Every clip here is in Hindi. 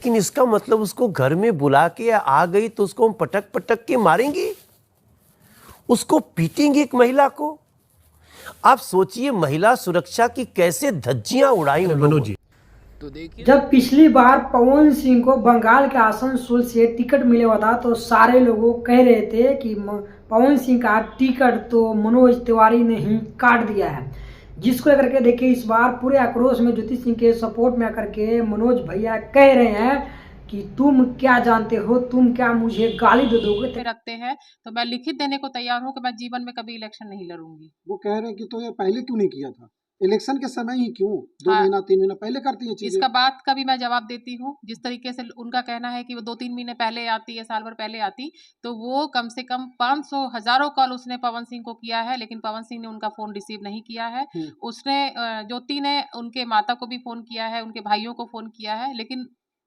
लेकिन इसका मतलब उसको घर में बुला के आ गई तो उसको हम पटक पटक के मारेंगे, उसको पीटेंगे एक महिला को। आप सोचिए महिला सुरक्षा की कैसे धज्जियां उड़ाई मनोज जी। तो देखिए, जब पिछली बार पवन सिंह को बंगाल के आसनसोल से टिकट मिले हुआ था तो सारे लोग कह रहे थे कि पवन सिंह का टिकट तो मनोज तिवारी ने ही काट दिया है, जिसको लेकर के देखिए इस बार पूरे आक्रोश में ज्योति सिंह के सपोर्ट में आकर के मनोज भैया कह रहे हैं कि तुम क्या जानते हो, तुम क्या मुझे गाली दे दोगे। रखते हैं तो मैं लिखित देने को तैयार हूँ कि मैं जीवन में कभी इलेक्शन नहीं लड़ूंगी। वो कह रहे हैं कि तो ये पहले क्यों नहीं किया था, इलेक्शन के समय ही क्यों, 2 हाँ, महीना 3 महीना पहले करती है चीजें। इसका बात का भी मैं जवाब देती हूँ। जिस तरीके से उनका कहना है कि वो 2-3 महीने पहले आती है, साल भर पहले आती, तो वो कम से कम 500 हजारों कॉल उसने पवन सिंह को किया है, लेकिन पवन सिंह ने उनका फोन रिसीव नहीं किया है। उसने ज्योति ने उनके माता को भी फोन किया है, उनके भाइयों को फोन किया है, लेकिन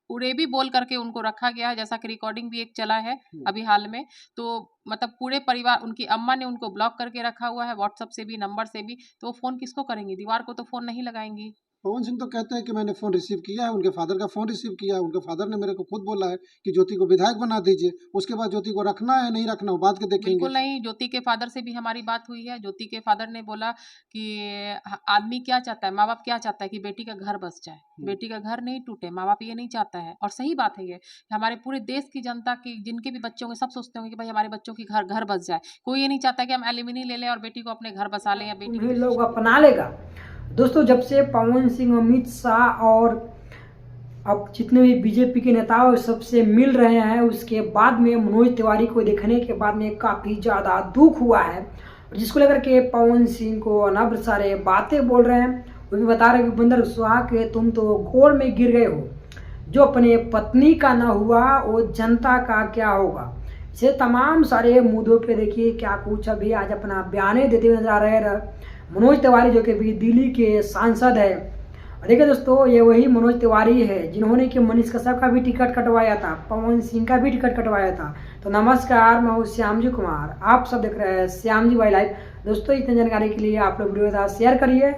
पूरे भी बोल करके उनको रखा गया है, जैसा कि रिकॉर्डिंग भी एक चला है अभी हाल में। तो मतलब पूरे परिवार, उनकी अम्मा ने उनको ब्लॉक करके रखा हुआ है, व्हाट्सएप से भी, नंबर से भी। तो वो फोन किसको करेंगी? दीवार को तो फोन नहीं लगाएंगी। पवन सिंह तो कहते हैं कि मैंने फोन रिसीव किया है, उनके फादर का फोन रिसीव किया है, उनके फादर ने मेरे को खुद बोला है कि ज्योति को विधायक बना दीजिए, उसके बाद ज्योति को रखना है नहीं रखना वो बात के देखेंगे। बिल्कुल नहीं, ज्योति के फादर से भी हमारी बात हुई है। ज्योति के फादर ने बोला कि आदमी क्या चाहता है, माँ बाप क्या चाहता है कि बेटी का घर बस जाए, बेटी का घर नहीं टूटे, माँ बाप ये नहीं चाहता है। और सही बात है ये, हमारे पूरे देश की जनता की, जिनके भी बच्चे होंगे, सब सोचते होंगे कि भाई हमारे बच्चों की घर बस जाए। कोई ये नहीं चाहता कि हम एलिमिनी ले लें और बेटी को अपने घर बसा लें या बेटी उन्हें लोग अपना लेगा। दोस्तों, जब से पवन सिंह, अमित शाह और अब जितने भी बीजेपी के नेता सबसे मिल रहे हैं, उसके बाद में मनोज तिवारी को देखने के बाद में काफ़ी ज़्यादा दुख हुआ है, जिसको लेकर के पवन सिंह को अनब्र सारे बातें बोल रहे हैं। वो भी बता रहे हैं कि बंदर सुहा के तुम तो गोड़ में गिर गए हो, जो अपने पत्नी का ना हुआ वो जनता का क्या होगा। इसे तमाम सारे मुद्दों पे देखिए क्या कुछ अभी आज अपना बयान देते हुए नजर आ रहे हैं मनोज तिवारी, जो कि भी दिल्ली के सांसद है। देखिए दोस्तों, ये वही मनोज तिवारी है जिन्होंने कि मनीष कश्यप का भी टिकट कटवाया था, पवन सिंह का भी टिकट कटवाया था। तो नमस्कार, मैं हूँ श्यामजी कुमार, आप सब देख रहे हैं श्यामजी भाई लाइव। दोस्तों, इतनी जानकारी के लिए आप लोग वीडियो शेयर करिए।